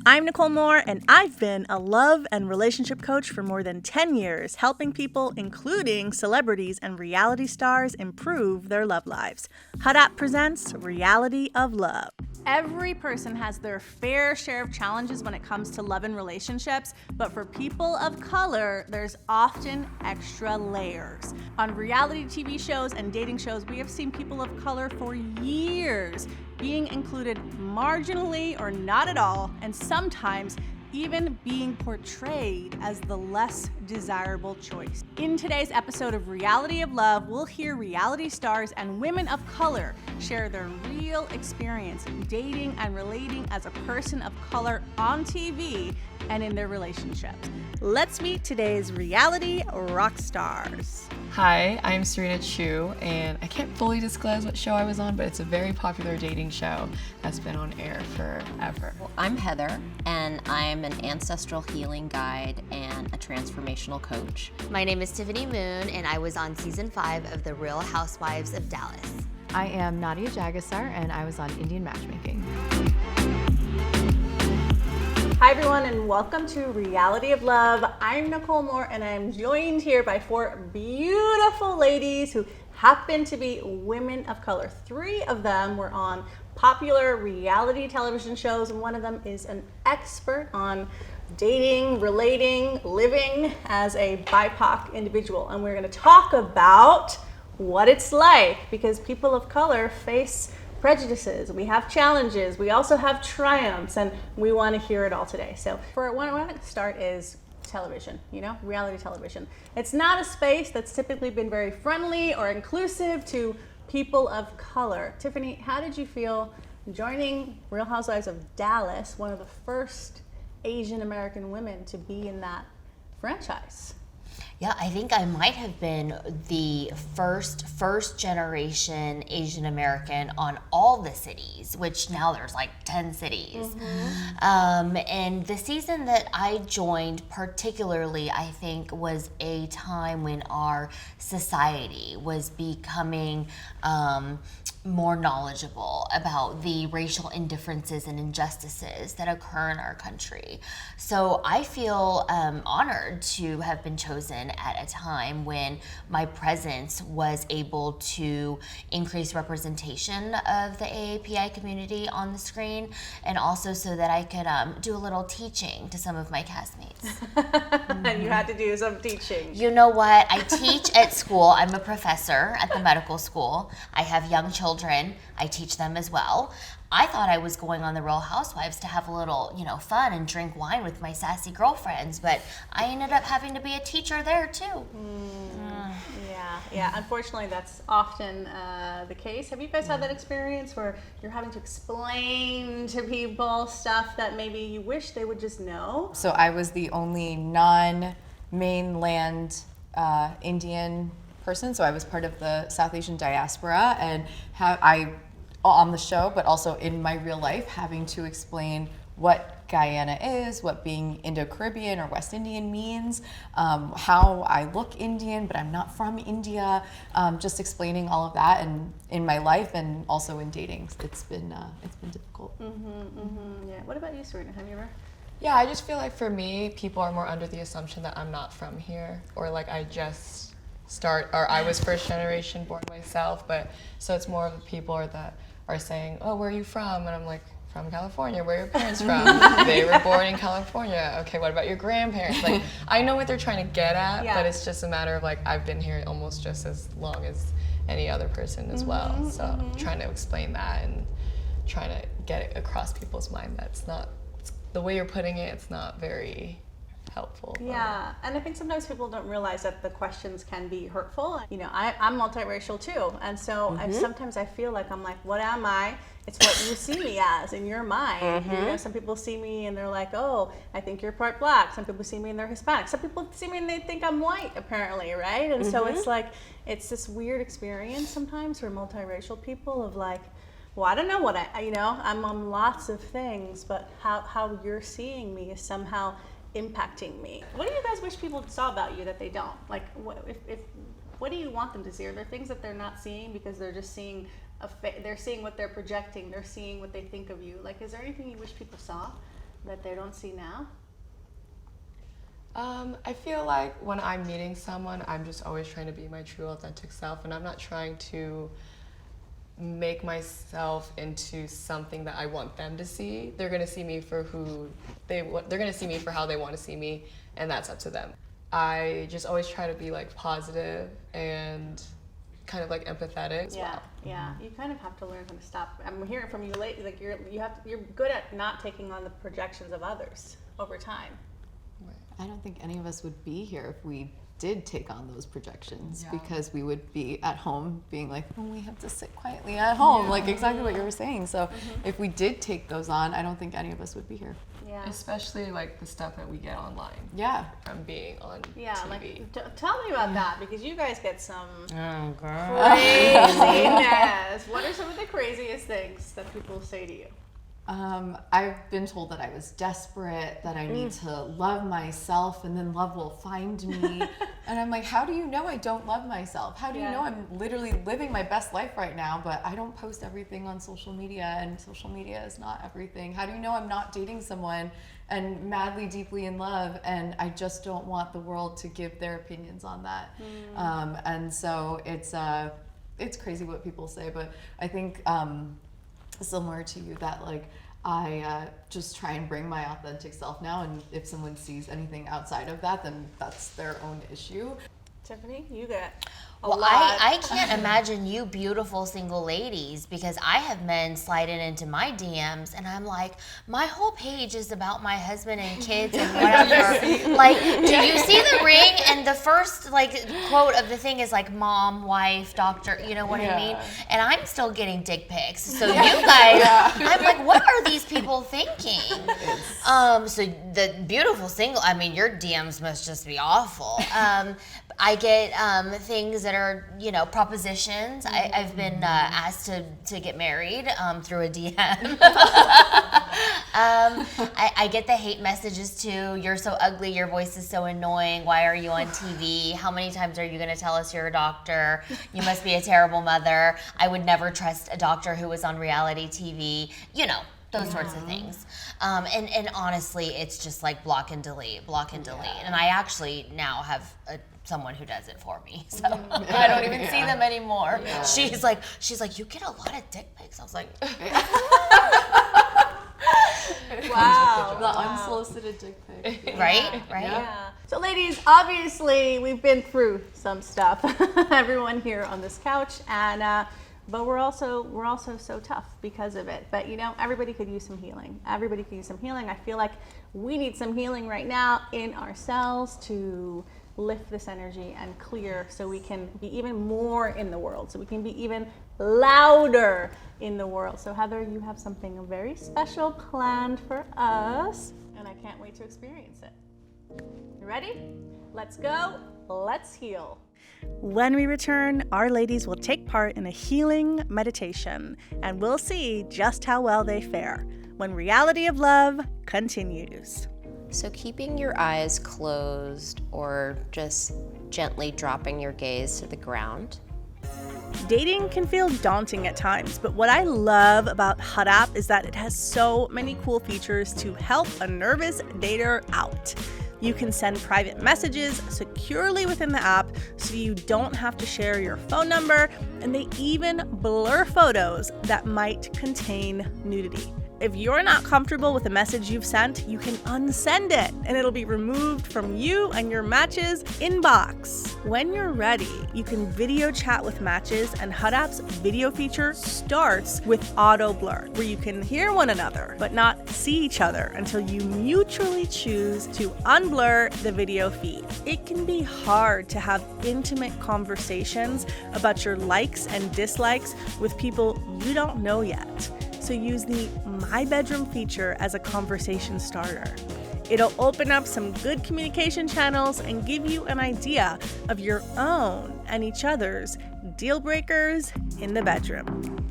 I'm Nicole Moore, and I've been a love and relationship coach for more than 10 years, helping people, including celebrities and reality stars, improve their love lives. Hadat presents Reality of Love. Every person has their fair share of challenges when it comes to love and relationships, but for people of color, there's often extra layers. On reality TV shows and dating shows, we have seen people of color for years being included marginally or not at all, and sometimes even being portrayed as the less desirable choice. In today's episode of Reality of Love, we'll hear reality stars and women of color share their real experience dating and relating as a person of color on TV and in their relationships. Let's meet today's reality rock stars. Hi, I'm SERENA Chu, and I can't fully disclose what show I was on, but it's a very popular dating show that's been on air forever. I'm Heather, and I'm an ancestral healing guide and a transformational coach. My name is Tiffany Moon, and I was on season 5 of The Real Housewives of Dallas. I am NADIA JAGESSAR, and I was on Indian matchmaking. Hi everyone, and welcome to Reality of Love. I'm Nicole Moore, and I'm joined here by 4 beautiful ladies who happen to be women of color. 3 of them were on popular reality television shows, and one of them is an expert on dating, relating, living as a BIPOC individual. And we're going to talk about what it's like, because people of color face prejudices, we have challenges, we also have triumphs, and we want to hear it all today. So for what I want to start is television, reality television. It's not a space that's typically been very friendly or inclusive to people of color. Tiffany, how did you feel joining Real Housewives of Dallas, one of the first Asian American women to be in that franchise? Yeah, I think I might have been the first generation Asian American on all the cities, which now there's like 10 cities. Mm-hmm. And the season that I joined particularly, I think, was a time when our society was becoming more knowledgeable about the racial indifferences and injustices that occur in our country. So I feel honored to have been chosen at a time when my presence was able to increase representation of the AAPI community on the screen, and also so that I could do a little teaching to some of my castmates. And you had to do some teaching. You know what? I teach at school. I'm a professor at the medical school. I have young children. I teach them as well. I thought I was going on The Real Housewives to have a little, fun and drink wine with my sassy girlfriends, but I ended up having to be a teacher there too. Yeah. Unfortunately, that's often the case. Have you guys had that experience where you're having to explain to people stuff that maybe you wish they would just know? So I was the only non-mainland Indian person, so I was part of the South Asian diaspora, and on the show, but also in my real life, having to explain what Guyana is, what being Indo-Caribbean or West Indian means, how I look Indian, but I'm not from India, just explaining all of that and in my life and also in dating. It's been difficult. Yeah. What about you, Serena? Have you ever? Yeah, I just feel like for me, people are more under the assumption that I'm not from here, or like I was first generation born myself, but so it's more of the people that are saying, oh, where are you from? And I'm like, from California. Where are your parents from? They were born in California. Okay, what about your grandparents? Like, I know what they're trying to get at, but it's just a matter of like, I've been here almost just as long as any other person as well. So I'm trying to explain that and trying to get it across people's mind. That's not, the way you're putting it, it's not very helpful. Yeah, and I think sometimes people don't realize that the questions can be hurtful. I'm multiracial too, and so sometimes I feel like I'm like, what am I? It's what you see me as in your mind. Some people see me and they're like, oh, I think you're part black. Some people see me and they're Hispanic. Some people see me and they think I'm white, apparently, right? And so it's like, it's this weird experience sometimes for multiracial people of like, well, I don't know what I'm on lots of things, but how you're seeing me is somehow impacting me. What do you guys wish people saw about you that they don't? Like, what do you want them to see? Are there things that they're not seeing because they're just seeing they're seeing what they're projecting, they're seeing what they think of you? Like, is there anything you wish people saw that they don't see now? I feel like when I'm meeting someone, I'm just always trying to be my true, authentic self, and I'm not trying to make myself into something that I want them to see. They're gonna see me for who they're gonna see me for how they want to see me, and that's up to them. I just always try to be like positive and kind of like empathetic as well. Yeah. You kind of have to learn how to stop. I'm hearing from you lately, like you're good at not taking on the projections of others over time. I don't think any of us would be here if we did take on those projections, because we would be at home being like, oh, we have to sit quietly at home, like exactly what you were saying. So if we did take those on, I don't think any of us would be here. Yeah. Especially like the stuff that we get online. Yeah. From being on Yeah, TV. like tell me about that, because you guys get some girl. craziness. What are some of the craziest things that people say to you? I've been told that I was desperate, that I need to love myself and then love will find me. And I'm like, how do you know I don't love myself? How do you know I'm literally living my best life right now, but I don't post everything on social media, and social media is not everything? How do you know I'm not dating someone and madly, deeply in love, and I just don't want the world to give their opinions on that? And so it's crazy what people say, but I think similar to you, that like I just try and bring my authentic self now, and if someone sees anything outside of that, then that's their own issue. Tiffany, you get a Well, lot. I can't imagine you beautiful single ladies, because I have men sliding into my DMs and I'm like, my whole page is about my husband and kids and whatever. Like, do you see the ring? And the first like quote of the thing is like mom, wife, doctor, you know what I mean? And I'm still getting dick pics. So you guys, I'm like, what are these people thinking? So the beautiful single, I mean, your DMs must just be awful. I get things that are, you know, propositions. I've been asked to get married through a DM. I get the hate messages too. You're so ugly. Your voice is so annoying. Why are you on TV? How many times are you going to tell us you're a doctor? You must be a terrible mother. I would never trust a doctor who was on reality TV. You know, those sorts of things. And honestly, it's just like block and delete. And I actually now have someone who does it for me, so I don't even see them anymore. She's like, you get a lot of dick pics. I was like, Wow. The unsolicited dick pic. right? Yeah. So ladies, obviously we've been through some stuff, everyone here on this couch, and but we're also so tough because of it. But you know, everybody could use some healing. I feel like we need some healing right now in ourselves to lift this energy and clear, so we can be even more in the world, so we can be even louder in the world. So Heather, you have something very special planned for us, and I can't wait to experience it. You ready? Let's go. Let's heal. When we return, our ladies will take part in a healing meditation, and we'll see just how well they fare when Reality of Love continues. So keeping your eyes closed or just gently dropping your gaze to the ground. Dating can feel daunting at times, but what I love about Hot App is that it has so many cool features to help a nervous dater out. You can send private messages securely within the app so you don't have to share your phone number, and they even blur photos that might contain nudity. If you're not comfortable with the message you've sent, you can unsend it and it'll be removed from you and your match's inbox. When you're ready, you can video chat with matches, and Hot App's video feature starts with auto blur, where you can hear one another but not see each other until you mutually choose to unblur the video feed. It can be hard to have intimate conversations about your likes and dislikes with people you don't know yet. So use the My Bedroom feature as a conversation starter. It'll open up some good communication channels and give you an idea of your own and each other's deal breakers in the bedroom.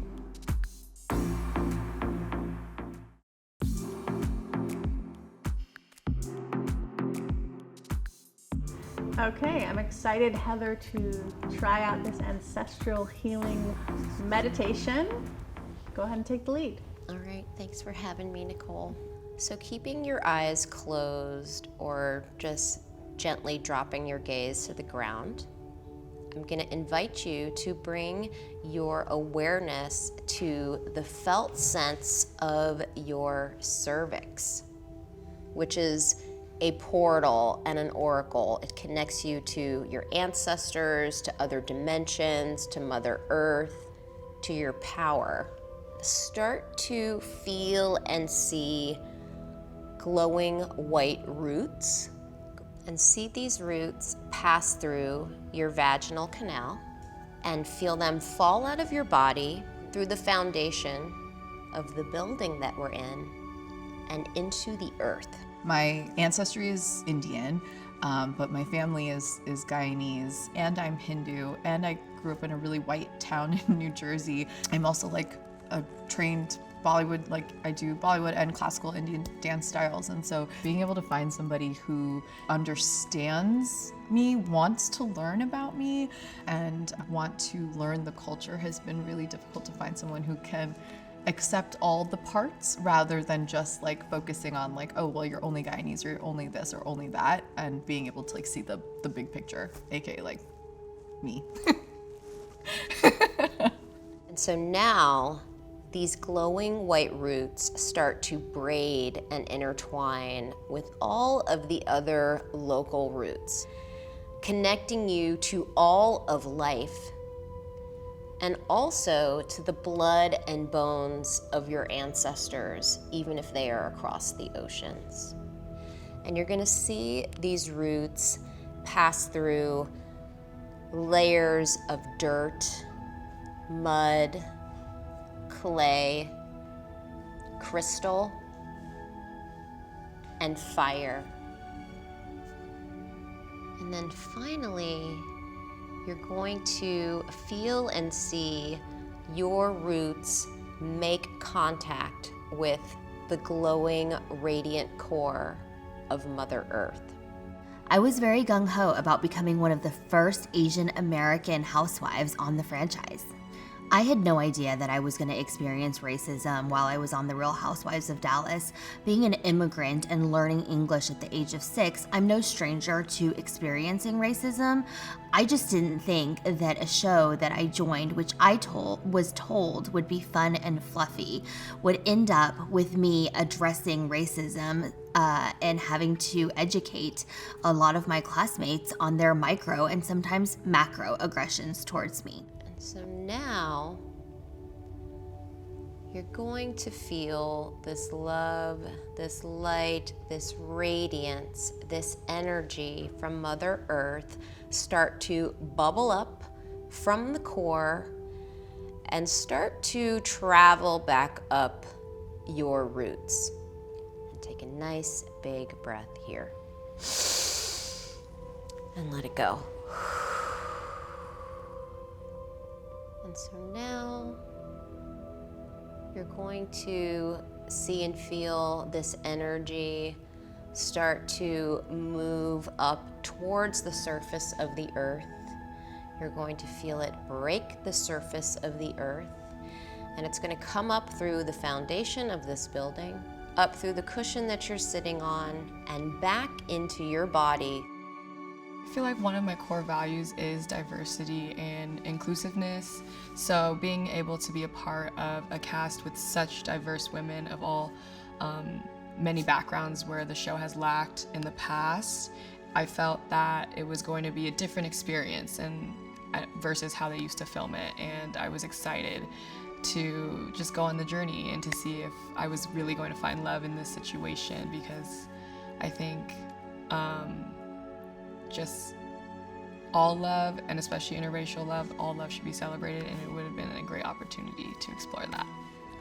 Okay, I'm excited, Heather, to try out this ancestral healing meditation. Go ahead and take the lead. All right, thanks for having me, Nicole. So keeping your eyes closed or just gently dropping your gaze to the ground, I'm going to invite you to bring your awareness to the felt sense of your cervix, which is a portal and an oracle. It connects you to your ancestors, to other dimensions, to Mother Earth, to your power. Start to feel and see glowing white roots, and see these roots pass through your vaginal canal and feel them fall out of your body through the foundation of the building that we're in and into the earth. My ancestry is Indian, but my family is Guyanese, and I'm Hindu, and I grew up in a really white town in New Jersey. I'm also like a trained Bollywood, like I do Bollywood and classical Indian dance styles, and so being able to find somebody who understands me, wants to learn about me, and want to learn the culture has been really difficult to find someone who can accept all the parts rather than just like focusing on like, oh, well, you're only Guyanese or you're only this or only that, and being able to like see the big picture, aka like me. And so now these glowing white roots start to braid and intertwine with all of the other local roots, connecting you to all of life and also to the blood and bones of your ancestors, even if they are across the oceans. And you're gonna see these roots pass through layers of dirt, mud, clay, crystal, and fire. And then finally, you're going to feel and see your roots make contact with the glowing, radiant core of Mother Earth. I was very gung-ho about becoming one of the first Asian American housewives on the franchise. I had no idea that I was going to experience racism while I was on The Real Housewives of Dallas. Being an immigrant and learning English at the age of 6, I'm no stranger to experiencing racism. I just didn't think that a show that I joined, which I was told would be fun and fluffy, would end up with me addressing racism and having to educate a lot of my classmates on their micro and sometimes macro aggressions towards me. So now you're going to feel this love, this light, this radiance, this energy from Mother Earth start to bubble up from the core and start to travel back up your roots. And take a nice big breath here. And let it go. And so now you're going to see and feel this energy start to move up towards the surface of the earth. You're going to feel it break the surface of the earth, and it's going to come up through the foundation of this building, up through the cushion that you're sitting on, and back into your body. I feel like one of my core values is diversity and inclusiveness. So being able to be a part of a cast with such diverse women of all many backgrounds where the show has lacked in the past, I felt that it was going to be a different experience versus how they used to film it. And I was excited to just go on the journey and to see if I was really going to find love in this situation, because I think just all love, and especially interracial love, all love should be celebrated, and it would have been a great opportunity to explore that.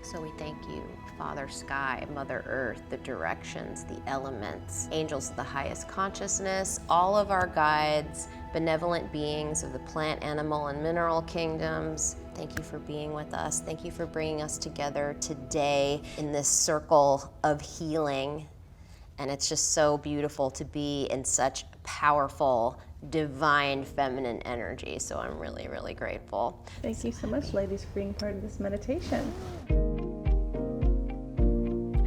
So we thank you, Father Sky, Mother Earth, the directions, the elements, angels of the highest consciousness, all of our guides, benevolent beings of the plant, animal, and mineral kingdoms. Thank you for being with us. Thank you for bringing us together today in this circle of healing. And it's just so beautiful to be in such powerful, divine feminine energy. So I'm really, really grateful. Thank you so much, ladies, for being part of this meditation.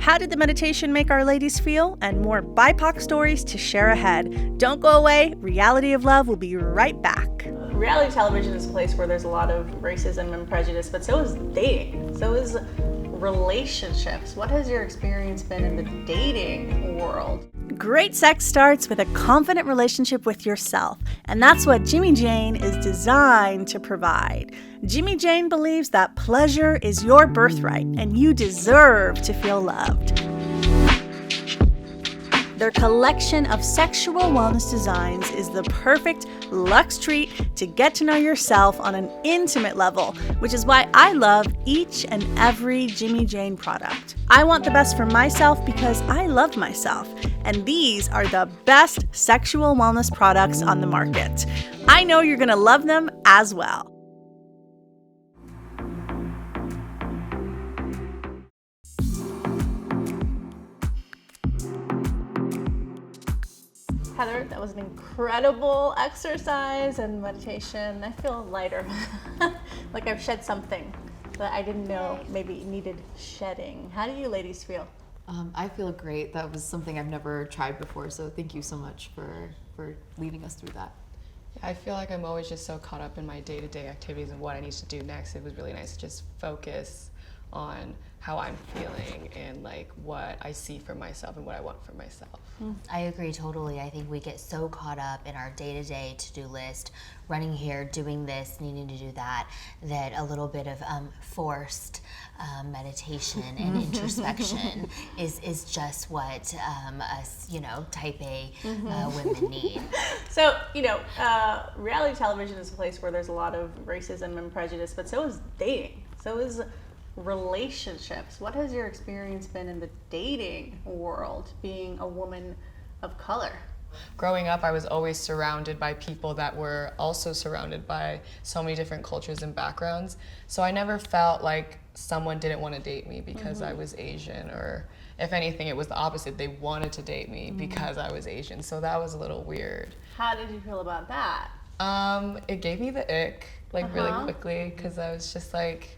How did the meditation make our ladies feel? And more BIPOC stories to share ahead. Don't go away. Reality of Love will be right back. Reality television is a place where there's a lot of racism and prejudice, but so is dating. So is relationships. What has your experience been in the dating world? Great sex starts with a confident relationship with yourself, and that's what Jimmy Jane is designed to provide. Jimmy Jane believes that pleasure is your birthright, and you deserve to feel loved. Their collection of sexual wellness designs is the perfect luxe treat to get to know yourself on an intimate level, which is why I love each and every Jimmy Jane product. I want the best for myself because I love myself, and these are the best sexual wellness products on the market. I know you're gonna love them as well. Heather, that was an incredible exercise and meditation. I feel lighter, like I've shed something that I didn't know maybe needed shedding. How do you ladies feel? I feel great. That was something I've never tried before, so thank you so much for leading us through that. I feel like I'm always just so caught up in my day-to-day activities and what I need to do next. It was really nice to just focus on how I'm feeling and like what I see for myself and what I want for myself. I agree totally. I think we get so caught up in our day-to-day to-do list, running here, doing this, needing to do that, that a little bit of forced meditation and introspection is just what us, type A women need. So, reality television is a place where there's a lot of racism and prejudice, but so is dating. So is relationships. What has your experience been in the dating world, being a woman of color? Growing up, I was always surrounded by people that were also surrounded by so many different cultures and backgrounds. So I never felt like someone didn't want to date me because I was Asian, or if anything, it was the opposite. They wanted to date me because I was Asian. So that was a little weird. How did you feel about that? It gave me the ick, really quickly, because I was just like,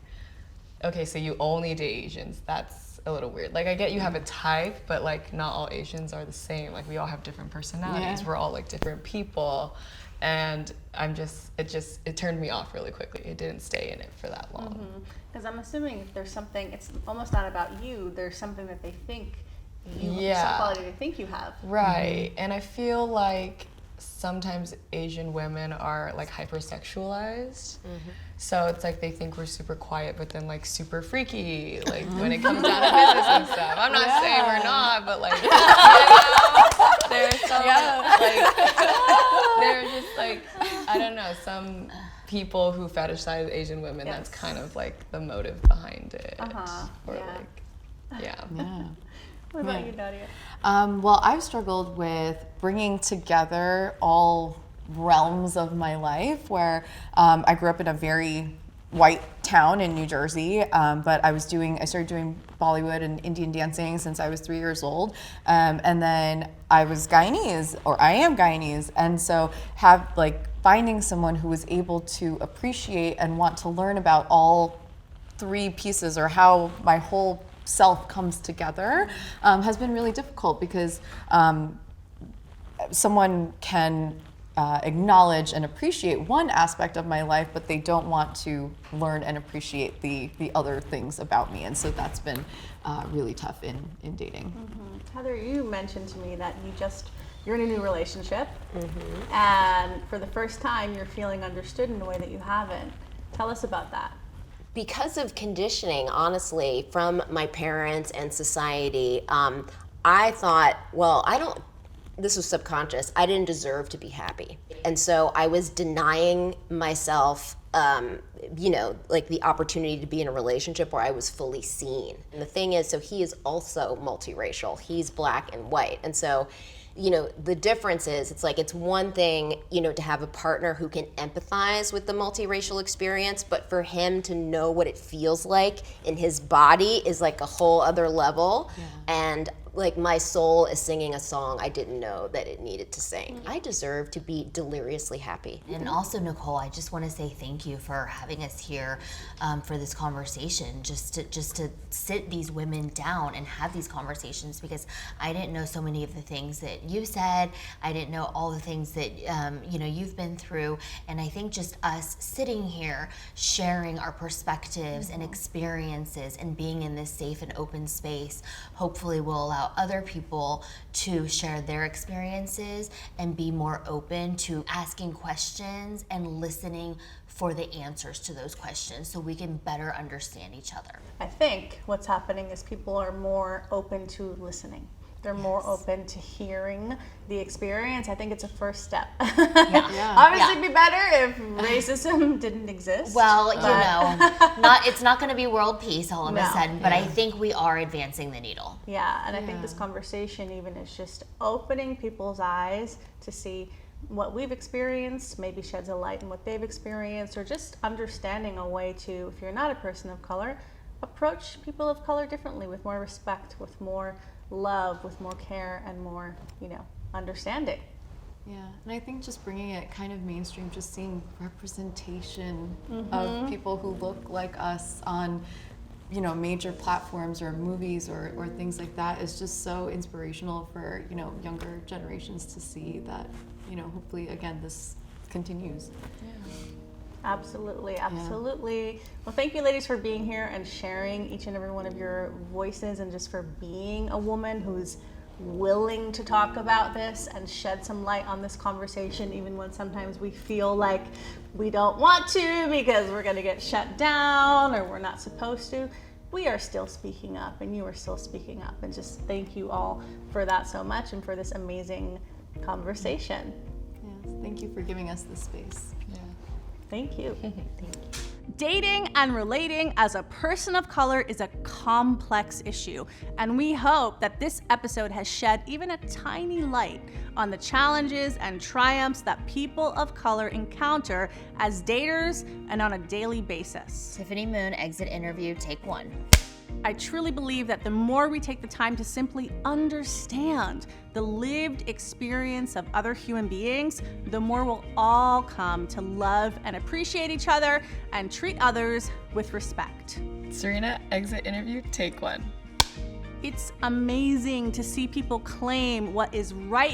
okay, so you only date Asians. That's a little weird. Like, I get you have a type, but like not all Asians are the same. Like, we all have different personalities. Yeah. We're all like different people. And it turned me off really quickly. It didn't stay in it for that long. Because I'm assuming if there's something, it's almost not about you, there's something that they think you yeah. some quality they think you have. Right. And I feel like sometimes Asian women are like hypersexualized. So it's like they think we're super quiet, but then like super freaky, like when it comes down to business and stuff. I'm not saying we're not, but like, there's some they're just like, I don't know, some people who fetishize Asian women, that's kind of like the motive behind it. Or yeah. What about you, Nadia? Well, I've struggled with bringing together all realms of my life, where I grew up in a very white town in New Jersey, but I started doing Bollywood and Indian dancing since I was 3 years old, and then I was Guyanese, or I am Guyanese, and so finding someone who was able to appreciate and want to learn about all three pieces, or how my whole self comes together, has been really difficult, because someone can acknowledge and appreciate one aspect of my life, but they don't want to learn and appreciate the other things about me, and so that's been really tough in dating. Heather, you mentioned to me that you're in a new relationship, and for the first time you're feeling understood in a way that you haven't. Tell us about that. Because of conditioning, honestly, from my parents and society, I thought, this was subconscious, I didn't deserve to be happy. And so I was denying myself, like the opportunity to be in a relationship where I was fully seen. And the thing is, so he is also multiracial. He's black and white. And so you know, the difference is, it's like, it's one thing, you know, to have a partner who can empathize with the multiracial experience, but for him to know what it feels like in his body is like a whole other level. And like, my soul is singing a song I didn't know that it needed to sing. I deserve to be deliriously happy. And also, Nicole, I just want to say thank you for having us here for this conversation, just to sit these women down and have these conversations, because I didn't know so many of the things that you said. I didn't know all the things that you know, you've been through. And I think just us sitting here, sharing our perspectives and experiences and being in this safe and open space, hopefully will allow other people to share their experiences and be more open to asking questions and listening for the answers to those questions, so we can better understand each other. I think what's happening is people are more open to listening. They're more open to hearing the experience. I think it's a first step. Obviously, it'd be better if racism didn't exist. Well, you know, it's not going to be world peace all of a sudden, but I think we are advancing the needle. Yeah, and I think this conversation even is just opening people's eyes to see what we've experienced, maybe sheds a light on what they've experienced, or just understanding a way to, if you're not a person of color, approach people of color differently, with more respect, with more love, with more care, and more, you know, understanding. Yeah, and I think just bringing it kind of mainstream, just seeing representation of people who look like us on, you know, major platforms or movies or things like that is just so inspirational for, you know, younger generations to see that, you know, hopefully, again, this continues. Absolutely, absolutely. Well, thank you, ladies, for being here and sharing each and every one of your voices, and just for being a woman who's willing to talk about this and shed some light on this conversation, even when sometimes we feel like we don't want to because we're going to get shut down or we're not supposed to. We are still speaking up, and you are still speaking up. And just thank you all for that so much, and for this amazing conversation. Yes, thank you for giving us this space. Thank you. Dating and relating as a person of color is a complex issue, and we hope that this episode has shed even a tiny light on the challenges and triumphs that people of color encounter as daters and on a daily basis. Tiffany Moon, exit interview, take 1. I truly believe that the more we take the time to simply understand the lived experience of other human beings, the more we'll all come to love and appreciate each other and treat others with respect. SERENA, exit interview, take 1. It's amazing to see people claim what is right